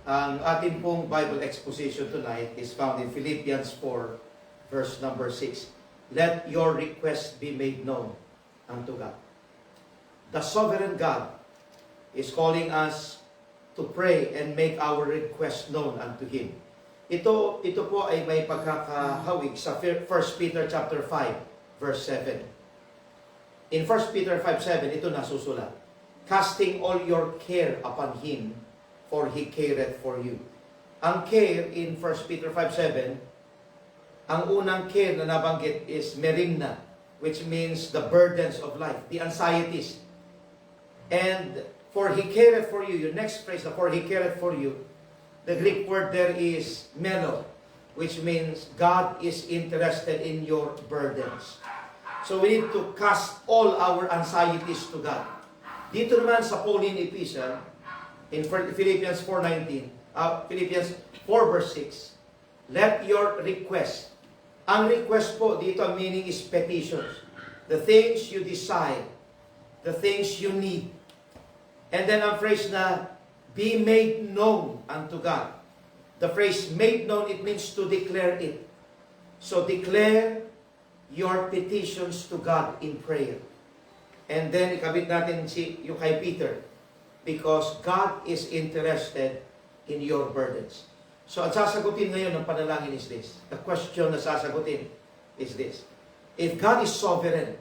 Ang ating pong Bible exposition tonight is found in Philippians 4, verse number 6. Let your request be made known unto God. The sovereign God is calling us to pray and make our request known unto Him. Ito po ay may pagkakahawig sa 1 Peter chapter 5, verse 7. In 1 Peter 5:7, ito nasusulat. Casting all your care upon Him, for He careth for you. Ang care in 1 Peter 5:7, ang unang care na nabanggit is merimna, which means the burdens of life, the anxieties. And for He careth for you, your next phrase, for He careth for you, the Greek word there is melo, which means God is interested in your burdens. So we need to cast all our anxieties to God. Dito naman sa Pauline epistle, in Philippians 4:19, Philippians 4 verse 6, let your request, ang request po dito, ang meaning is petitions, the things you desire, the things you need. And then ang phrase na, be made known unto God. The phrase made known, it means to declare it. So declare your petitions to God in prayer. And then ikabit natin yung kay Peter, because God is interested in your burdens. So at sasagutin ngayon ng panalangin is this. The question na sasagutin is this. If God is sovereign,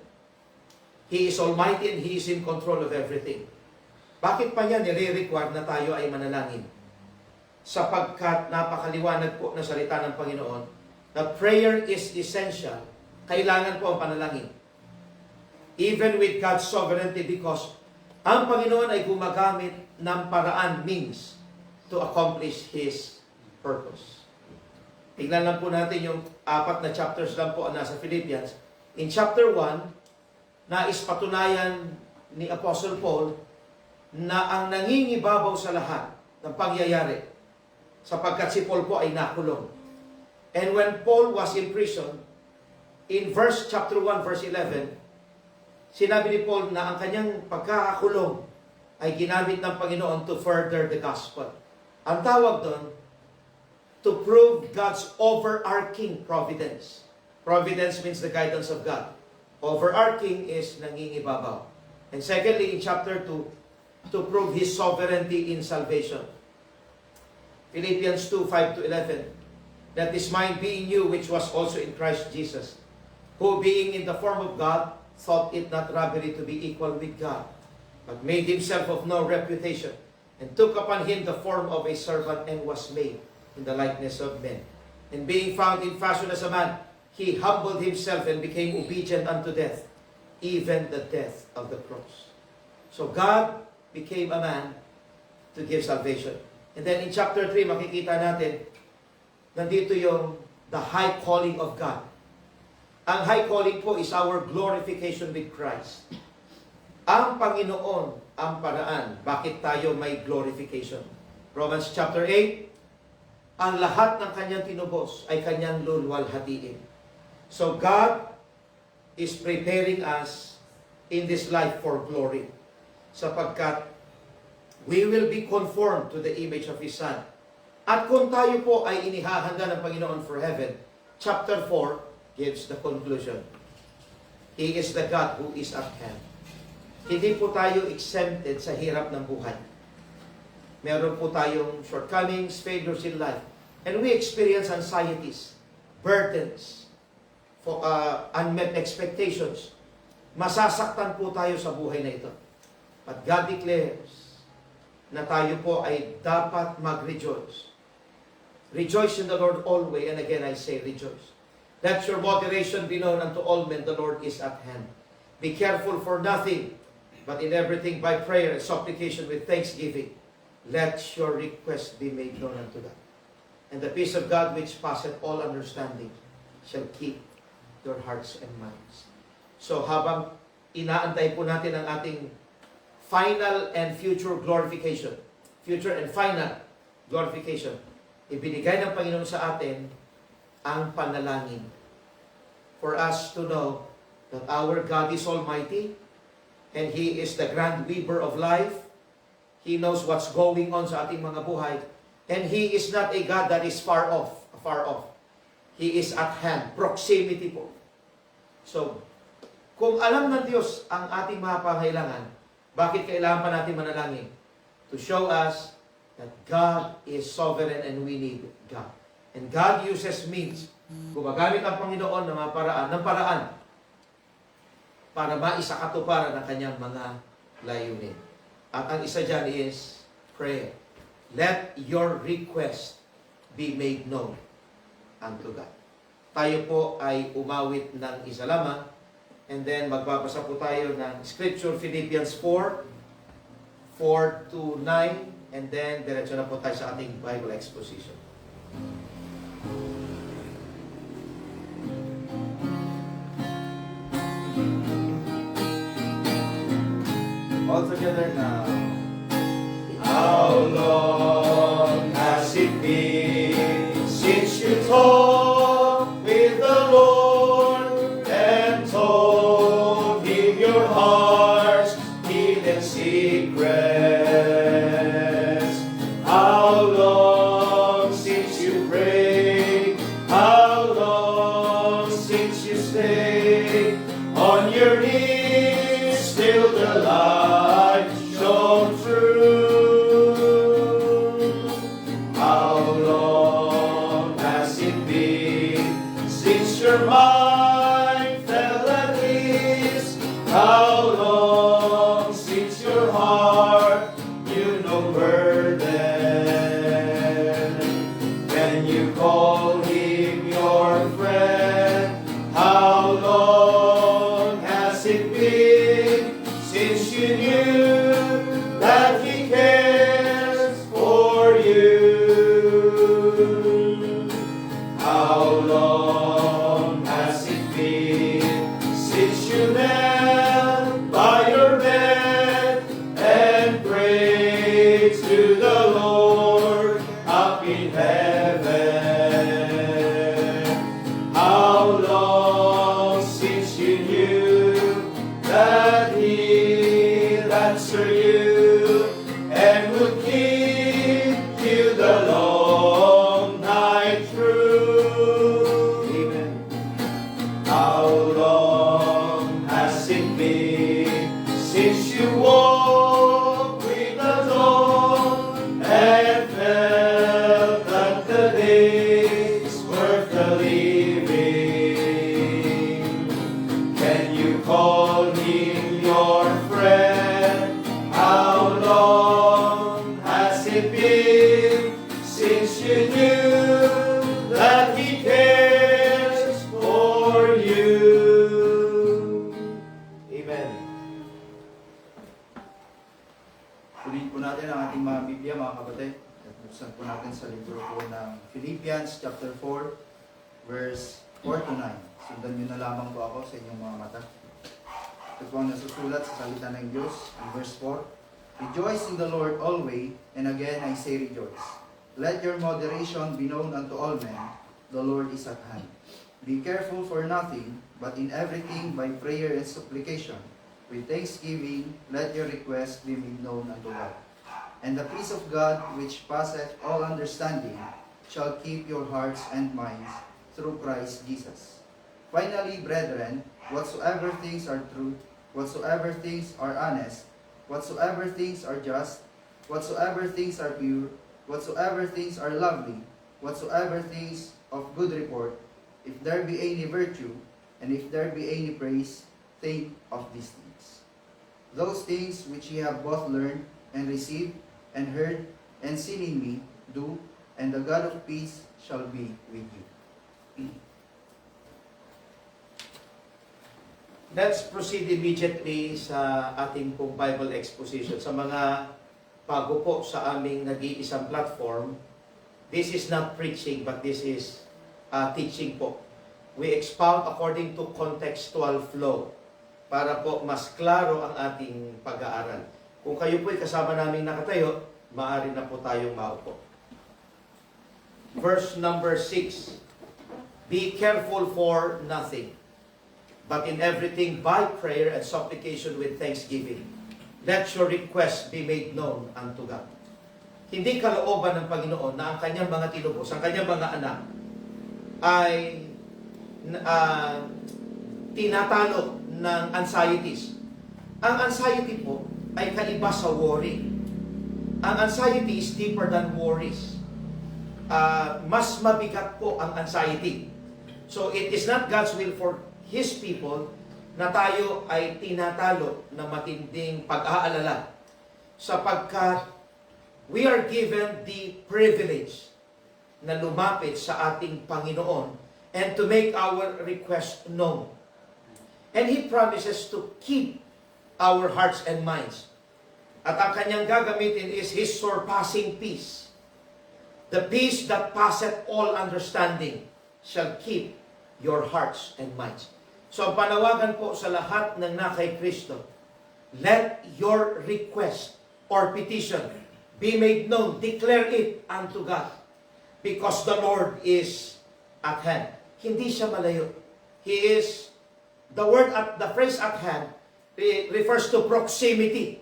He is almighty and He is in control of everything, bakit pa niya nire-require na tayo ay manalangin? Sapagkat napakaliwanag po na salita ng Panginoon na prayer is essential. Kailangan po ang panalangin. Even with God's sovereignty, because ang Panginoon ay gumagamit ng paraan, means, to accomplish His purpose. Tingnan lang po natin yung 4 na chapters lang po nasa Philippians. In chapter 1, nais patunayan ni Apostle Paul na ang nangingibabaw sa lahat ng pangyayari, sapagkat si Paul po ay nakulong. And when Paul was in prison, in chapter 1, verse 11, sinabi ni Paul na ang kanyang pagkakakulong ay ginamit ng Panginoon to further the gospel. Ang tawag doon, to prove God's overarching providence. Providence means the guidance of God. Overarching is nangingibabaw. And secondly, in chapter 2, to prove His sovereignty in salvation. Philippians 2, 5-11. That this mind be in you, which was also in Christ Jesus, who being in the form of God, thought it not robbery to be equal with God, but made Himself of no reputation, and took upon Him the form of a servant, and was made in the likeness of men. And being found in fashion as a man, He humbled Himself and became obedient unto death, even the death of the cross. So God became a man to give salvation. And then in chapter 3, makikita natin, nandito yung the high calling of God. Ang high calling po is our glorification with Christ. Ang Panginoon ang paraan bakit tayo may glorification. Romans chapter 8, ang lahat ng kanyang tinubos ay kanyang luluwalhatiin. So God is preparing us in this life for glory, sapagkat we will be conformed to the image of His Son. At kung tayo po ay inihahanda ng Panginoon for heaven, chapter 4 gives the conclusion. He is the God who is at hand. Hindi po tayo exempted sa hirap ng buhay. Meron po tayong shortcomings, failures in life. And we experience anxieties, burdens, unmet expectations. Masasaktan po tayo sa buhay na ito. But God declares na tayo po ay dapat mag-rejoice. Rejoice in the Lord always, and again I say rejoice. Let your moderation be known unto all men, the Lord is at hand. Be careful for nothing, but in everything by prayer and supplication with thanksgiving, let your request be made known unto God. And the peace of God which passeth all understanding shall keep your hearts and minds. So habang inaantay po natin ang ating final and future glorification, future and final glorification, ibinigay ng Panginoon sa atin ang panalangin for us to know that our God is almighty and He is the grand weaver of life. He knows what's going on sa ating mga buhay. And He is not a God that is far off, far off. He is at hand, proximity po. So, kung alam ng Diyos ang ating mga pangailangan, bakit kailangan pa natin manalangin? To show us that God is sovereign and we need God. And God uses means, gumagamit ang Panginoon ng paraan para maisakatuparan ang kanyang mga layunin. At ang isa dyan is prayer. Let your request be made known unto God. Tayo po ay umawit ng isa lamang, and then magbabasa po tayo ng Scripture, Philippians 4:4-9, and then diretso na po tayo sa ating Bible exposition. All together now. How long has it been since you talked with the Lord and told Him your heart's hidden secrets? How long since you prayed? How long since you stayed on your knees till the light shone through? Your mind fell at ease. How long since your heart knew no burden? When you call Him your friend, how long has it been since you knew that He cares for you? How long since you knelt by your bed and prayed to the Lord up in heaven? How long since you knew that He'll answer you and would keep you the long night through? Amen. How long has it been since you walked with the Lord and felt that the day's worth the living? Can you call Him your friend? How long has it been since you knew that He cares for you? Amen. Ulitin po natin ang ating mga Biblia, mga kapatid. At buksan po natin sa libro po ng Philippians chapter 4, verse 4-9. Sundan nyo na lamang po ako sa inyong mga mata. Ito po ang nasusulat sa salita ng Diyos in verse 4. Rejoice in the Lord always, and again I say rejoice. Let your moderation be known unto all men. The Lord is at hand. Be careful for nothing, but in everything by prayer and supplication, with thanksgiving, let your requests be made known unto God. And the peace of God, which passeth all understanding, shall keep your hearts and minds through Christ Jesus. Finally, brethren, whatsoever things are true, whatsoever things are honest, whatsoever things are just, whatsoever things are pure, whatsoever things are lovely, whatsoever things of good report, if there be any virtue, and if there be any praise, think of these things. Those things which ye have both learned, and received, and heard, and seen in me, do, and the God of peace shall be with you. Let's proceed immediately sa ating pong Bible exposition. Sa mga bago po sa aming nag-iisang platform, this is not preaching, but this is teaching po. We expound according to contextual flow para po mas klaro ang ating pag-aaral. Kung kayo po'y kasama naming nakatayo, maaari na po tayong maupo. Verse number 6. Be careful for nothing, but in everything by prayer and supplication with thanksgiving, let your requests be made known unto God. hindi kalooban ng Panginoon na ang kanyang mga tinubos, ang kanyang mga anak, ay tinatalo ng anxieties. Ang anxiety po ay kaiba sa worry. Ang anxiety is deeper than worries. Mas mabigat po ang anxiety. So it is not God's will for His people na tayo ay tinatalo ng matinding pag-aalala, sapagkat we are given the privilege na lumapit sa ating Panginoon and to make our request known. And He promises to keep our hearts and minds. At ang kanyang gagamitin is His surpassing peace. The peace that passeth all understanding shall keep your hearts and minds. So ang panawagan po sa lahat ng nakay Kristo, let your request or petition be made known. Declare it unto God, because the Lord is at hand. Hindi siya malayo. He is, the phrase at hand refers to proximity.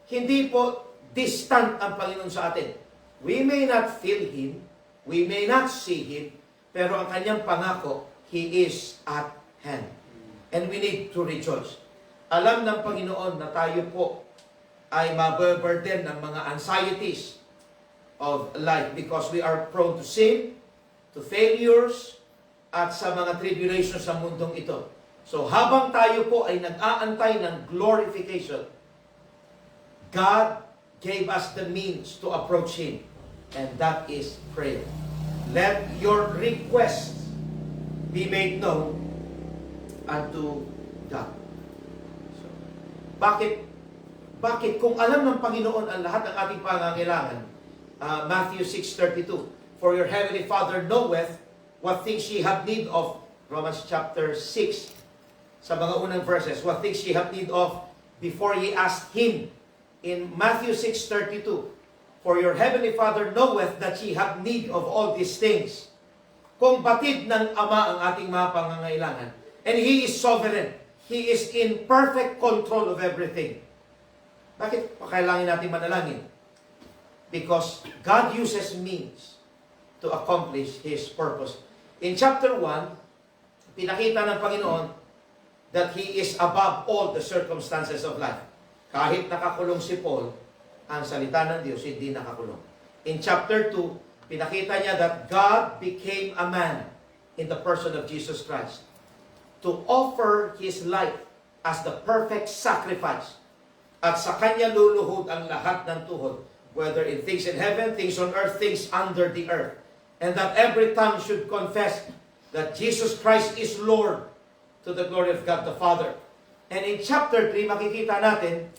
Hindi po distant ang Panginoon sa atin. We may not feel Him, we may not see Him, pero ang kanyang pangako, He is at hand. And we need to rejoice. Alam ng Panginoon na tayo po ay mababurden ng mga anxieties of life because we are prone to sin, to failures, at sa mga tribulations sa mundong ito. So habang tayo po ay nag-aantay ng glorification, God gave us the means to approach Him, and that is prayer. Let your requests be made known unto God. So, bakit kung alam ng Panginoon ang lahat ng ating pangangailangan, Matthew 6:32, for your heavenly Father knoweth what things ye have need of, Romans chapter 6, sa mga unang verses, what things ye have need of before ye ask Him. In Matthew 6:32, for your heavenly Father knoweth that ye have need of all these things. Kung batid ng Ama ang ating mga pangangailangan, and He is sovereign, He is in perfect control of everything. Bakit kailangan natin manalangin? Because God uses means to accomplish His purpose. In chapter 1, pinakita ng Panginoon that He is above all the circumstances of life. Kahit nakakulong si Paul, ang salita ng Diyos hindi nakakulong. In chapter 2, pinakita niya that God became a man in the person of Jesus Christ to offer His life as the perfect sacrifice. At sa Kanya luluhod ang lahat ng tuhod, whether in things in heaven, things on earth, things under the earth. And that every tongue should confess that Jesus Christ is Lord, to the glory of God the Father. And in chapter 3, makikita natin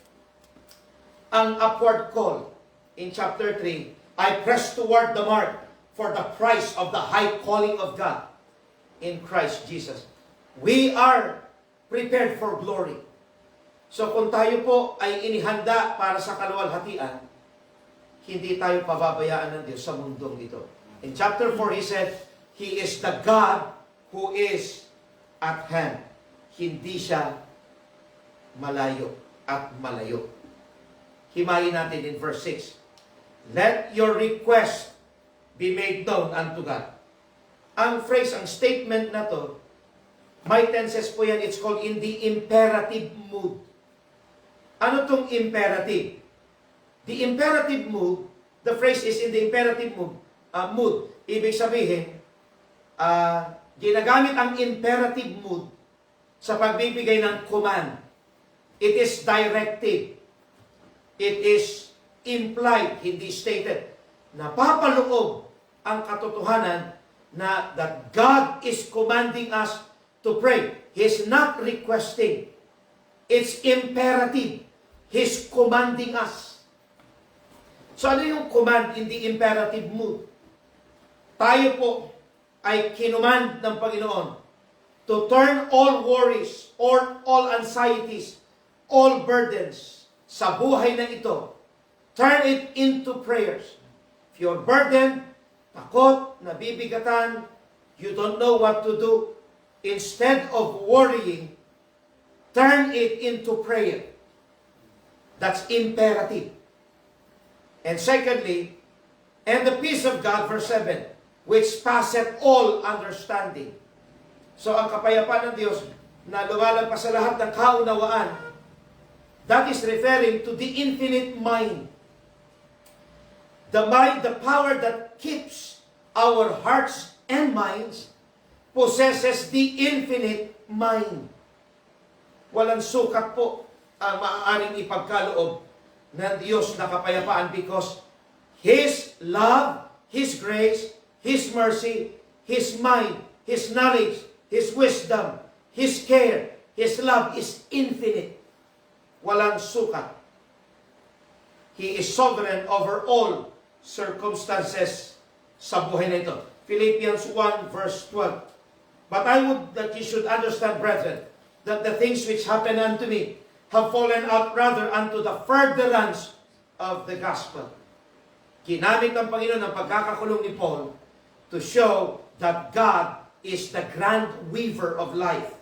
ang upward call. In chapter 3, I press toward the mark for the prize of the high calling of God in Christ Jesus. We are prepared for glory. So kung tayo po ay inihanda para sa kaluwalhatian, hindi tayo pababayaan ng Diyos sa mundong ito. In chapter 4, He said, He is the God who is at hand. Hindi siya malayo at malayo. Himayin natin in verse 6. Let your request be made known unto God. Ang phrase, ang statement na to, may tenses po yan, it's called in the imperative mood. Ano tong imperative? The imperative mood, the phrase is in the imperative mood. Ibig sabihin, ginagamit ang imperative mood sa pagbibigay ng command. It is directive. It is implied, hindi stated. Napapaloob ang katotohanan na that God is commanding us to pray. He's not requesting. It's imperative. He's commanding us. So ano yung command in the imperative mood? Tayo po ay kinuman ng Panginoon to turn all worries or all anxieties, all burdens sa buhay na ito, turn it into prayers. If you're burdened, takot, nabibigatan, you don't know what to do, instead of worrying, turn it into prayer. That's imperative. And secondly, and the peace of God, verse 7, which passeth all understanding. So ang kapayapaan ng Diyos na lumalagpas sa lahat ng kaunawaan, that is referring to the infinite mind. The mind, the power that keeps our hearts and minds, possesses the infinite mind. Walang sukat po ang maaaring ipagkaloob ng Diyos na kapayapaan because His love, His grace, His mercy, His mind, His knowledge, His wisdom, His care, His love is infinite. Walang sukat. He is sovereign over all circumstances sa buhay na ito. Philippians 1 verse 12. But I would that you should understand, brethren, that the things which happen unto me have fallen out rather unto the furtherance of the gospel. Ginamit ng Panginoon ang pagkakakulong ni Paul to show that God is the grand weaver of life.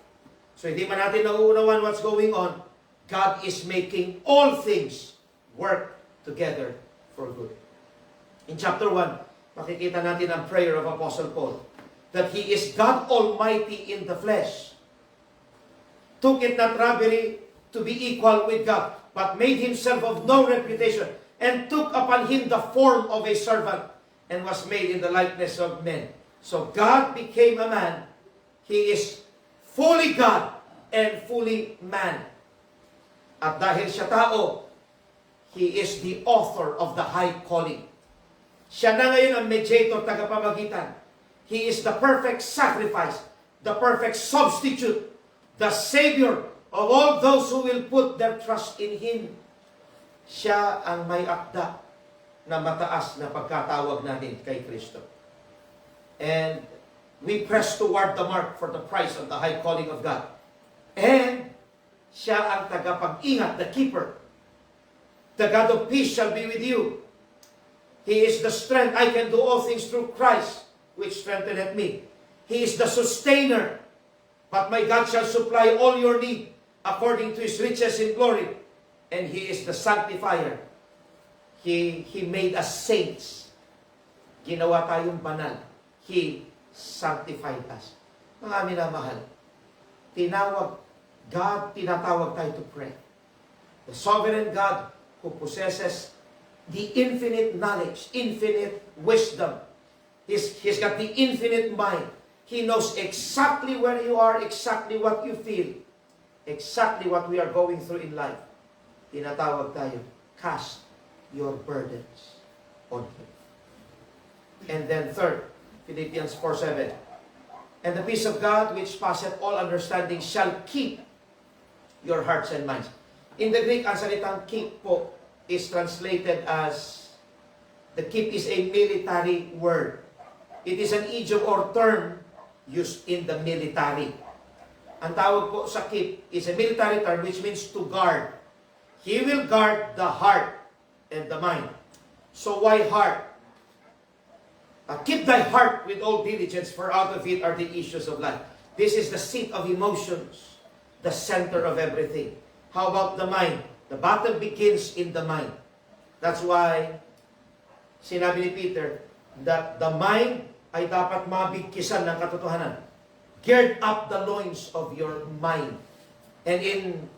So hindi man natin nauunawan what's going on, God is making all things work together for good. In chapter 1, makikita natin ang prayer of Apostle Paul, that he is God Almighty in the flesh. Took it not robbery to be equal with God, but made himself of no reputation, and took upon him the form of a servant, and was made in the likeness of men. So God became a man. He is fully God and fully man. At dahil siya tao, he is the author of the high calling. Siya na ngayon ang mediator, tagapamagitan. He is the perfect sacrifice, the perfect substitute, the Savior of all those who will put their trust in Him. Siya ang may akda na mataas na pagkatawag natin kay Kristo. And we press toward the mark for the prize of the high calling of God. And siya ang tagapag-ingat, the keeper. The God of peace shall be with you. He is the strength. I can do all things through Christ, which strengtheneth me. He is the sustainer. But my God shall supply all your need according to His riches in glory. And He is the sanctifier. He made us saints. Ginawa tayong banal. He sanctified us. Mga minamahal, tinatawag tayo to pray. The sovereign God who possesses the infinite knowledge, infinite wisdom. He's got the infinite mind. He knows exactly where you are, exactly what you feel, exactly what we are going through in life. Tinatawag tayo, cast your burdens on Him. And then third, Philippians 4:7. And the peace of God, which passeth all understanding, shall keep your hearts and minds. In the Greek, ang salitang keep po is translated as, the keep is a military word. It is an idiom or term used in the military. Ang tawag po sa keep is a military term which means to guard. He will guard the heart and the mind. So why heart? Keep thy heart with all diligence, for out of it are the issues of life. This is the seat of emotions, the center of everything. How about the mind? The battle begins in the mind. That's why sinabi ni Peter that the mind ay dapat mabigkisan ng katotohanan. Gird up the loins of your mind. And in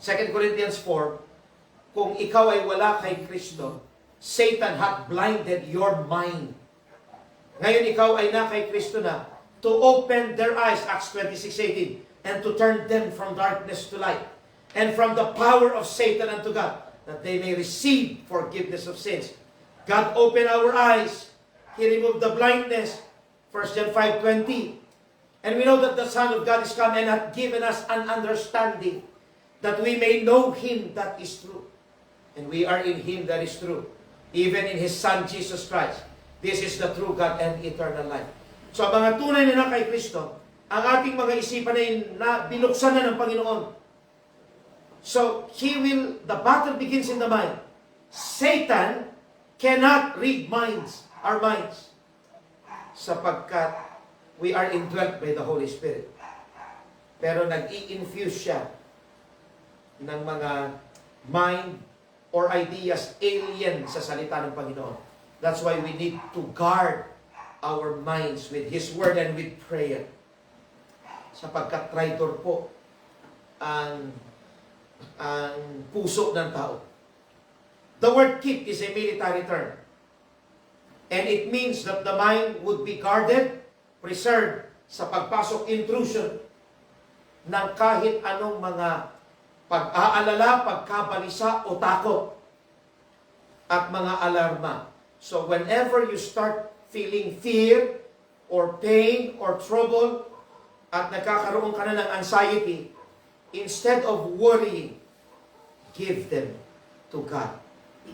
2 Corinthians 4, kung ikaw ay wala kay Kristo, Satan hath blinded your mind. Ngayon ikaw ay na kay Kristo na, to open their eyes, Acts 26:18, and to turn them from darkness to light, and from the power of Satan unto God, that they may receive forgiveness of sins. God opened our eyes. He removed the blindness. 1 John 5:20. And we know that the Son of God is come and hath given us an understanding, that we may know Him that is true. And we are in Him that is true, even in His Son Jesus Christ. This is the true God and eternal life. So ang mga tunay na kay Kristo, ang ating mga isipan na binuksan na ng Panginoon. So, the battle begins in the mind. Satan cannot read our minds, sapagkat we are indwelt by the Holy Spirit. Pero nag-i-infuse siya ng mga mind or ideas alien sa salita ng Panginoon. That's why we need to guard our minds with His Word and with prayer. Sapagkat traitor po ang puso ng tao. The word keep is a military term. And it means that the mind would be guarded, preserved sa pagpasok intrusion ng kahit anong mga pag-aalala, pagkabalisa o takot at mga alarma. So whenever you start feeling fear or pain or trouble at nagkakaroon ka na ng anxiety, instead of worrying, give them to God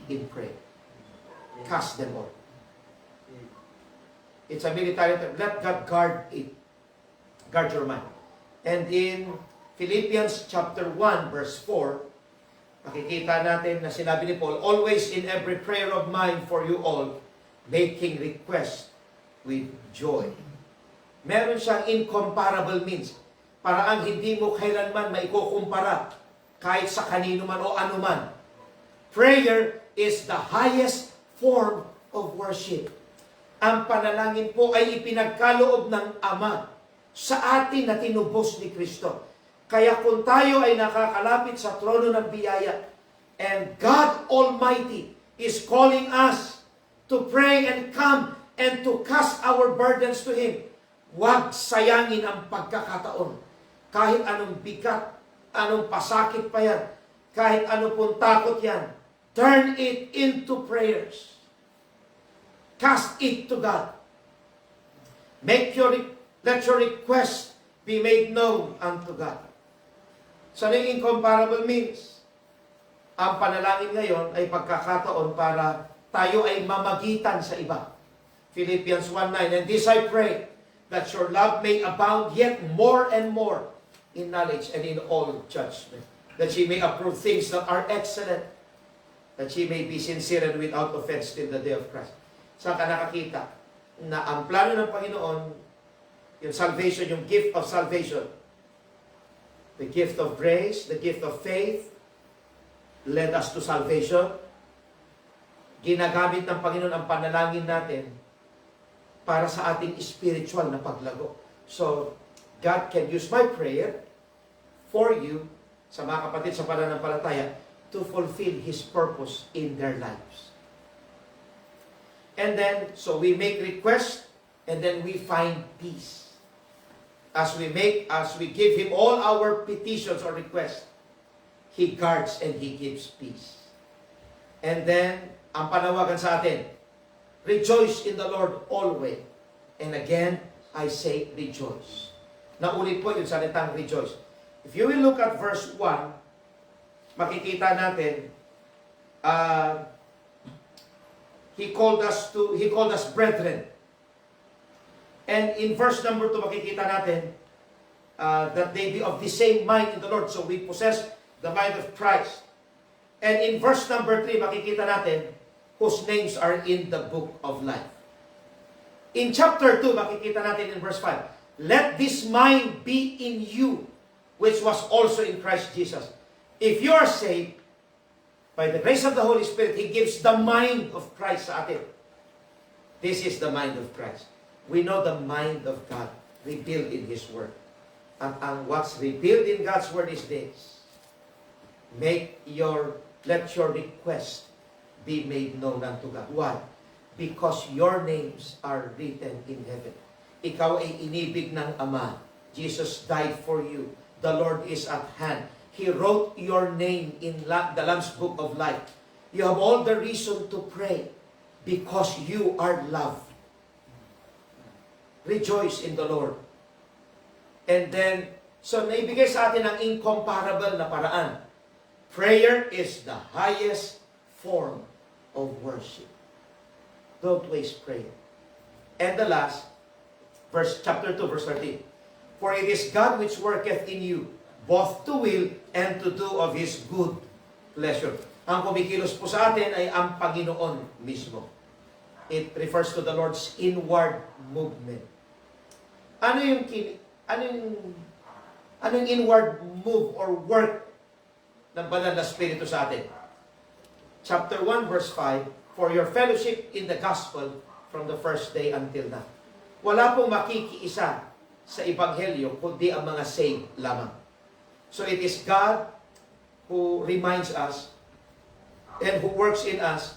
in prayer. Cast them all. It's a military term. Let God guard it. Guard your mind. And in Philippians chapter 1 verse 4, makikita natin na sinabi ni Paul, always in every prayer of mine for you all, making request with joy. Meron siyang incomparable means. Para ang hindi mo kailanman maikukumpara kahit sa kanino man o ano man. Prayer is the highest form of worship. Ang panalangin po ay ipinagkaloob ng Ama sa atin na tinubos ni Kristo. Kaya kung tayo ay nakakalapit sa trono ng biyaya, and God Almighty is calling us to pray and come and to cast our burdens to Him, huwag sayangin ang pagkakataon. Kahit anong bigat, anong pasakit pa yan, kahit ano pong takot yan, turn it into prayers. Cast it to God. Let your request be made known unto God. So, ano yung incomparable means? Ang panalangin ngayon ay pagkakataon para tayo ay mamagitan sa iba. Philippians 1:9, and this I pray, that your love may abound yet more and more in knowledge and in all judgment, that ye may approve things that are excellent, that ye may be sincere and without offense till the day of Christ. Saan ka nakakita na ang plano ng Panginoon, yung salvation, yung gift of salvation, the gift of grace, the gift of faith, led us to salvation. Ginagamit ng Panginoon ang panalangin natin para sa ating spiritual na paglago. So, God can use my prayer for you, sa mga kapatid sa pananampalataya, to fulfill His purpose in their lives. And then, so we make requests, and then we find peace. As we give Him all our petitions or requests, He guards and He gives peace. And then, ang panawagan sa atin, rejoice in the Lord always. And again, I say rejoice. Naulit po yung salitang rejoice. If you will look at verse 1, makikita natin, He called us brethren. And in verse number 2, makikita natin that they be of the same mind in the Lord. So we possess the mind of Christ. And in verse number 3, makikita natin whose names are in the book of life. In chapter 2, makikita natin in verse 5, let this mind be in you, which was also in Christ Jesus. If you are saved, by the grace of the Holy Spirit, He gives the mind of Christ sa atin. This is the mind of Christ. We know the mind of God revealed in His Word. And what's revealed in God's Word is this. Let your request be made known unto God. Why? Because your names are written in heaven. Ikaw ay inibig ng Ama. Jesus died for you. The Lord is at hand. He wrote your name in the Lamb's Book of Life. You have all the reason to pray because you are loved. Rejoice in the Lord. And then, so naibigay sa atin ang incomparable na paraan. Prayer is the highest form of worship. Don't waste prayer. And the last, chapter 2, verse 13. For it is God which worketh in you, both to will and to do of His good pleasure. Ang kumikilos po sa atin ay ang Panginoon mismo. It refers to the Lord's inward movement. Ano yung inward move or work ng banal na Espiritu sa atin? chapter 1, verse 5, for your fellowship in the gospel from the first day until now. Wala pong makikiisa sa Ebanghelyo, kundi ang mga saved lamang. So it is God who reminds us and who works in us,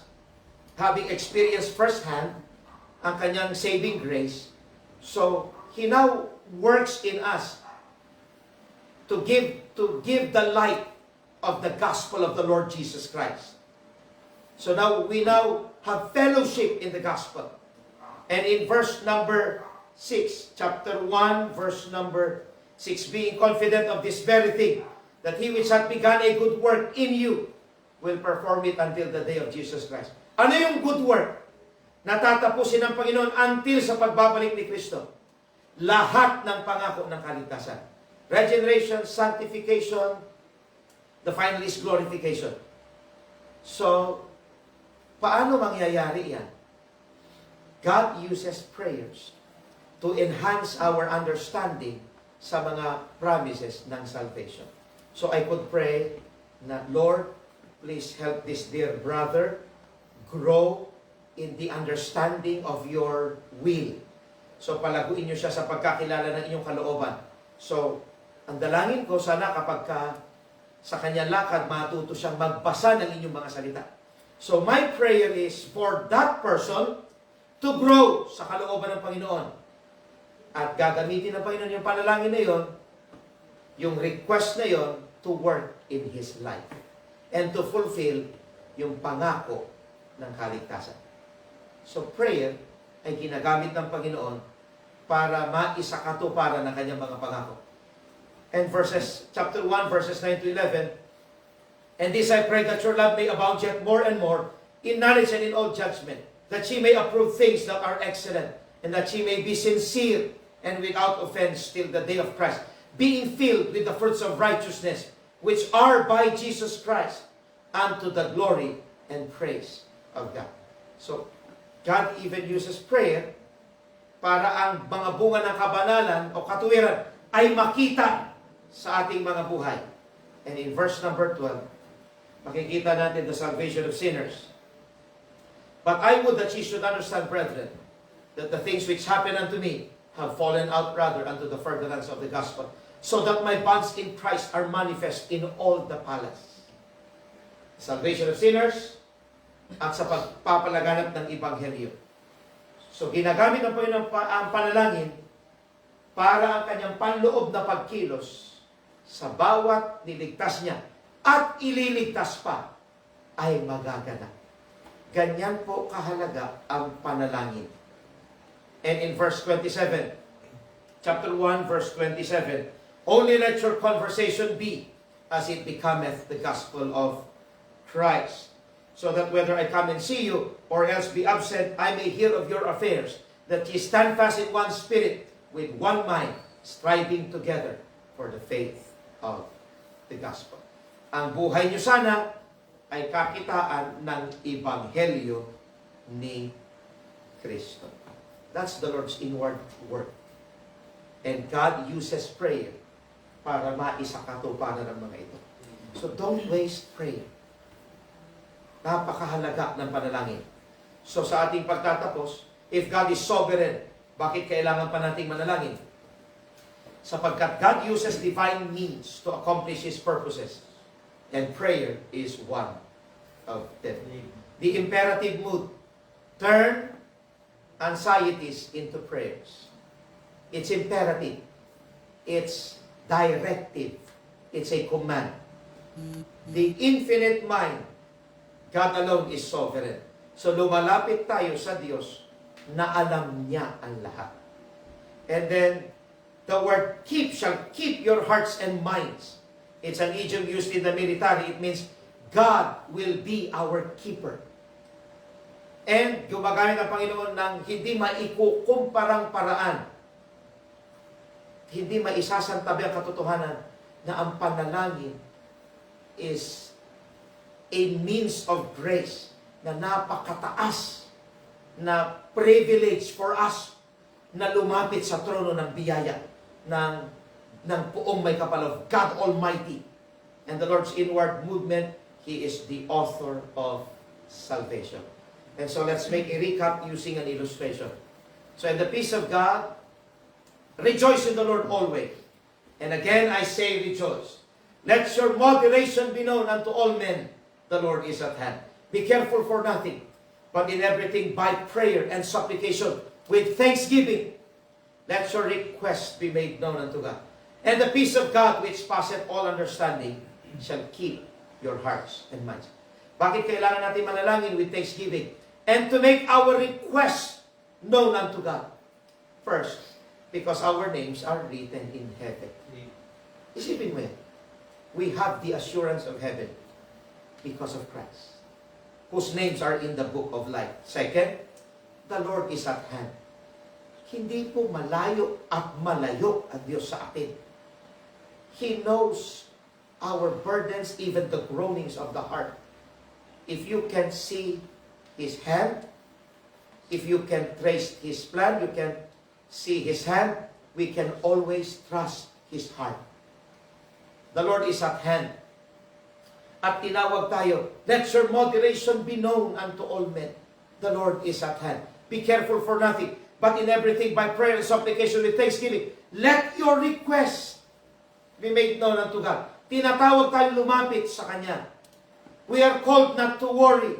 having experienced firsthand ang kanyang saving grace. So He now works in us to give the light of the gospel of the Lord Jesus Christ. So now we have fellowship in the gospel. And in verse number 6, chapter 1, verse number 6, being confident of this very thing, that He which hath begun a good work in you will perform it until the day of Jesus Christ. Ano yung good work? Natatapusin ng Panginoon until sa pagbabalik ni Kristo. Lahat ng pangako ng kaligtasan. Regeneration, sanctification, the final is glorification. So, paano mangyayari yan? God uses prayers to enhance our understanding sa mga promises ng salvation. So I could pray na, Lord, please help this dear brother grow in the understanding of your will. So palaguin niyo siya sa pagkakilala ng inyong kalooban. So, ang dalangin ko, sana kapag sa kanyang lakad, matuto siyang magbasa ng inyong mga salita. So my prayer is for that person to grow sa kalooban ng Panginoon. At gagamitin ng Panginoon yung panalangin na yon, yung request na yon, to work in his life. And to fulfill yung pangako ng kaligtasan. So prayer ay ginagamit ng Panginoon para maisakatuparan ng kanyang mga pangako. And chapter 1, verses 9 to 11, and this I pray that your love may abound yet more and more in knowledge and in all judgment, that ye may approve things that are excellent, and that ye may be sincere and without offense till the day of Christ, being filled with the fruits of righteousness, which are by Jesus Christ, unto the glory and praise of God. So, God even uses prayer para ang mga bunga ng kabanalan o katuwiran ay makita sa ating mga buhay. And in verse number 12, makikita natin the salvation of sinners. But I would that ye should understand, brethren, that the things which happen unto me have fallen out rather unto the furtherance of the gospel, so that my bonds in Christ are manifest in all the palace. Salvation of sinners at sa pagpapalaganap ng Ebanghelyo. So ginagamit ng Panginoon ang panalangin para ang kanyang panloob na pagkilos sa bawat niligtas niya at ililigtas pa ay magaganap. Ganyan po kahalaga ang panalangin. And in verse 27, chapter 1, verse 27, only let your conversation be as it becometh the gospel of Christ, so that whether I come and see you, or else be absent, I may hear of your affairs, that ye stand fast in one spirit, with one mind, striving together for the faith of the gospel. Ang buhay niyo sana ay kakitaan ng Ebanghelyo ni Kristo. That's the Lord's inward work. And God uses prayer para maisakatuparan ng mga ito. So don't waste prayer. Napakahalaga ng panalangin. So sa ating pagtatapos, if God is sovereign, bakit kailangan pa nating manalangin? Sapagkat God uses divine means to accomplish His purposes. And prayer is one of them. The imperative mood, turn anxieties into prayers. It's imperative. It's directive. It's a command. The infinite mind, God alone is sovereign. So lumalapit tayo sa Diyos na alam niya ang lahat. And then, the word keep shall keep your hearts and minds. It's an idiom used in the military. It means God will be our keeper. And gumagamit ang Panginoon ng hindi maikukumparang paraan. Hindi maisasantabi ang katotohanan na ang panalangin is a means of grace na napakataas na privilege for us na lumapit sa trono ng biyaya ng poong may kapal of God Almighty. And the Lord's inward movement, He is the author of salvation. And so let's make a recap using an illustration. So in the peace of God, rejoice in the Lord always. And again I say rejoice. Let your moderation be known unto all men. The Lord is at hand. Be careful for nothing, but in everything by prayer and supplication with thanksgiving. Let your requests be made known unto God. And the peace of God, which passeth all understanding, shall keep your hearts and minds. Bakit kailangan natin manalangin with thanksgiving? And to make our requests known unto God. First, because our names are written in heaven. Isipin mo yan. We have the assurance of heaven because of Christ, whose names are in the book of life. Second, the Lord is at hand. Hindi po malayo at malayo ang Diyos sa atin. He knows our burdens, even the groanings of the heart. If you can see His hand, if you can trace His plan, you can see His hand, we can always trust His heart. The Lord is at hand. At tinawag tayo, let your moderation be known unto all men. The Lord is at hand. Be careful for nothing, but in everything by prayer and supplication with thanksgiving, let your requests be made known unto God. Tinatawag tayo lumapit sa Kanya. We are called not to worry.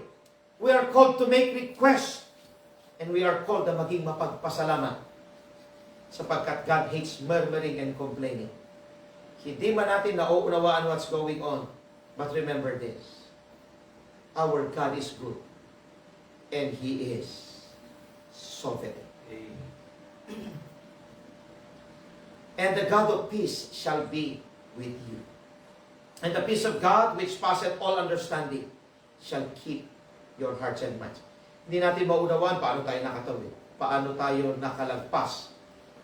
We are called to make requests. And we are called na maging mapagpasalamat. Sapagkat God hates murmuring and complaining. Hindi man natin nauunawaan what's going on. But remember this. Our God is good. And He is sovereign. And the God of peace shall be with you. And the peace of God, which passeth all understanding, shall keep your hearts and minds. Hindi natin maunawaan paano tayo nakatawid. Paano tayo nakalagpas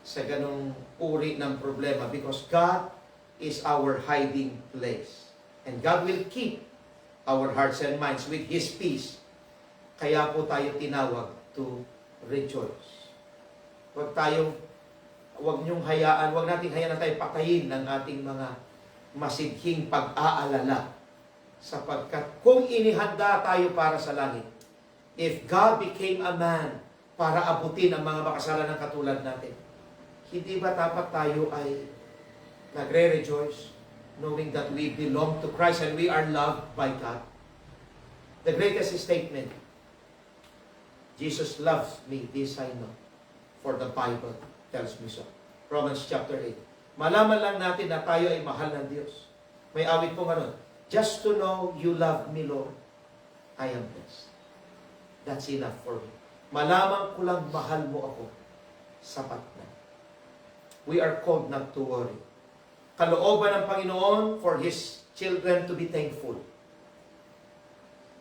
sa ganong uri ng problema. Because God is our hiding place. And God will keep our hearts and minds with His peace. Kaya po tayo tinawag to rejoice. Huwag nating hayaan na tayo patayin ng ating mga masidhing pag-aalala. Sapagkat kung inihanda tayo para sa langit, if God became a man para abutin ang mga makasalanan katulad natin, hindi ba dapat tayo ay nagre-rejoice knowing that we belong to Christ and we are loved by God? The greatest statement, Jesus loves me, this I know, for the Bible tells me so. Romans chapter 8. Malaman lang natin na tayo ay mahal ng Diyos. May awit po gano'n. Just to know you love me, Lord, I am blessed. That's enough for me. Malaman ko lang mahal mo ako. Sapat na. We are called not to worry. Kalooban ng Panginoon for His children to be thankful.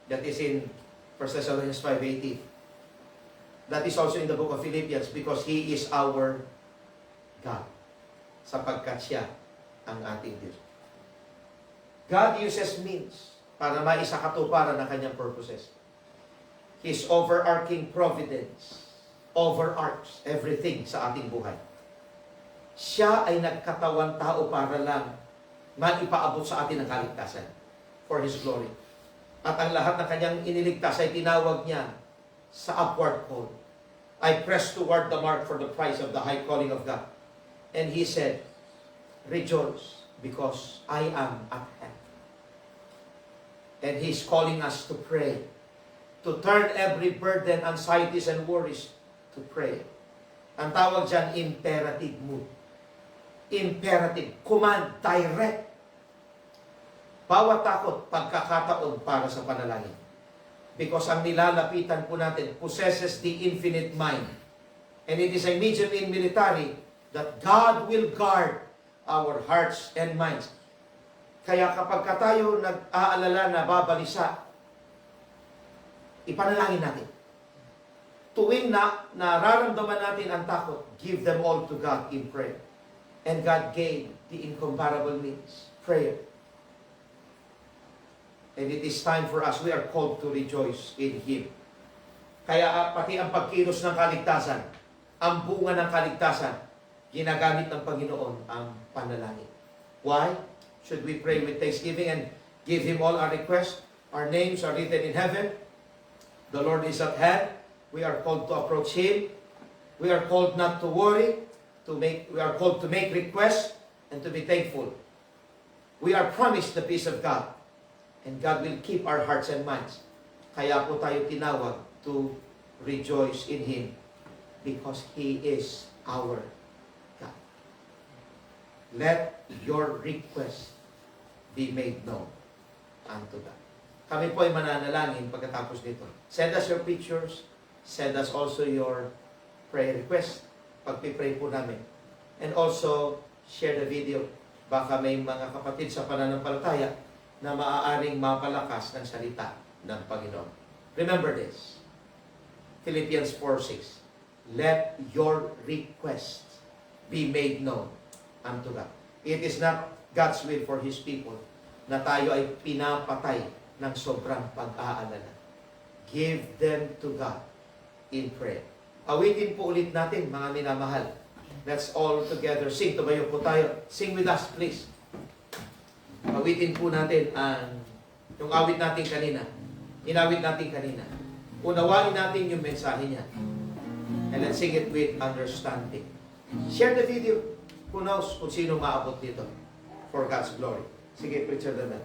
That is in 1 Thessalonians 5:18. That is also in the book of Philippians because He is our God. Sapagkat Siya ang ating Diyos. God uses means para maisakatuparan ang Kanyang purposes. His overarching providence overarches everything sa ating buhay. Siya ay nagkatawan tao para lang maipaabot sa atin ang kaligtasan for His glory. At ang lahat ng Kanyang iniligtas ay tinawag Niya sa upward call. I press toward the mark for the prize of the high calling of God. And He said, rejoice because I am at hand. And He's calling us to pray, to turn every burden, anxieties, and worries to pray. Ang tawag dyan, imperative mood. Imperative, command, direct. Bawat takot, pagkakataon para sa panalangin. Because ang nilalapitan po natin possesses the infinite mind. And it is a medium in military that God will guard our hearts and minds. Kaya kapag tayo nag-aalala na babalisa, ipanalangin natin. Tuwing na nararamdaman natin ang takot, give them all to God in prayer. And God gave the incomparable means, prayer. And it is time for us, we are called to rejoice in Him. Kaya pati ang pagkilos ng kaligtasan, ang bunga ng kaligtasan, ginagamit ng Panginoon ang panalangin. Why? Should we pray with thanksgiving and give Him all our requests? Our names are written in heaven. The Lord is at hand. We are called to approach Him. We are called not to worry. We are called to make requests and to be thankful. We are promised the peace of God. And God will keep our hearts and minds. Kaya po tayo tinawag to rejoice in Him because He is our God. Let your request be made known unto God. Kami po ay mananalangin pagkatapos nito. Send us your pictures. Send us also your prayer request. Pagpipray po namin. And also, share the video. Baka may mga kapatid sa pananampalataya na maaaring mapalakas ng salita ng Panginoon. Remember this. Philippians 4:6. Let your requests be made known unto God. It is not God's will for His people na tayo ay pinapatay ng sobrang pag-aalala. Give them to God in prayer. Awitin po ulit natin, mga minamahal. Let's all together sing. Tumayo po tayo. Sing with us, please. Awitin po natin yung awit natin kanina. Inawit natin kanina. Unawain natin yung mensahe niya. And let's sing it with understanding. Share the video. Who knows kung sino maabot dito for God's glory. Sige, preacher naman.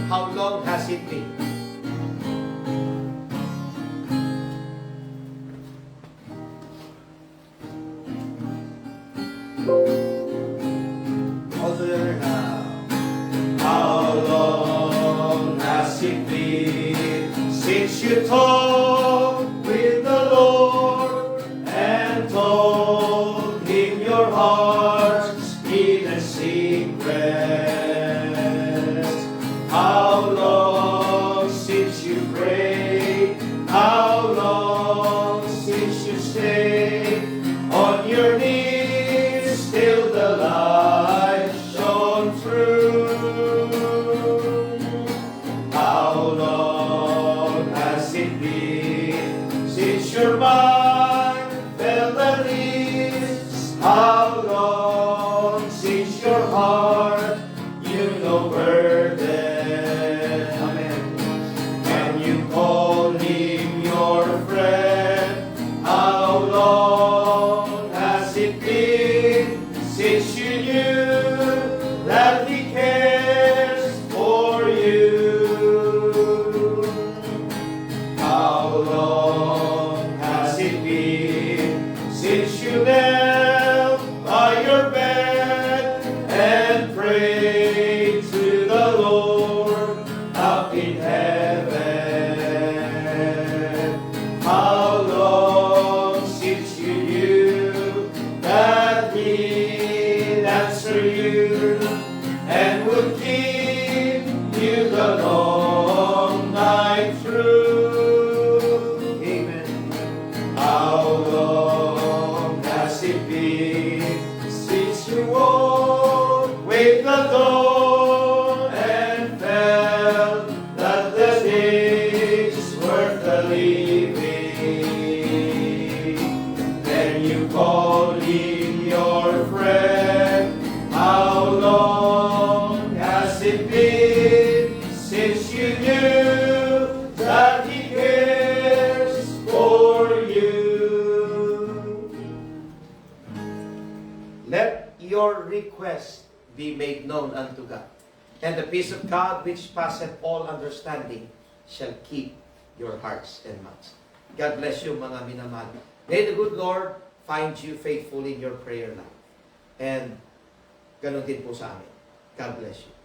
How long has it been? All together now. How long has it been since you talked with the Lord and told Him your heart's hidden secrets? How long since you prayed? How long since you stayed on your knees till the light shone through? How long has it been since your mind felt at ease? How long since your heart you know burden? Amen. Can you call Him your friend? How long has it been since you knew that He cares for you? How long has it been since you knelt by your bed and prayed to the Lord up in heaven? How long since you knew that He'd answer you and would keep you the long night through? Amen. How long has it been since you woke with the dawn and felt that the day's worth the living? Then you called Him your friend. How long has it been since you knew that He cares for you? Let your request be made known unto God. And the peace of God, which passeth all understanding, shall keep your hearts and minds. God bless you, mga minamahal. May the good Lord find you faithful in your prayer life. And ganun din po sa amin. God bless you.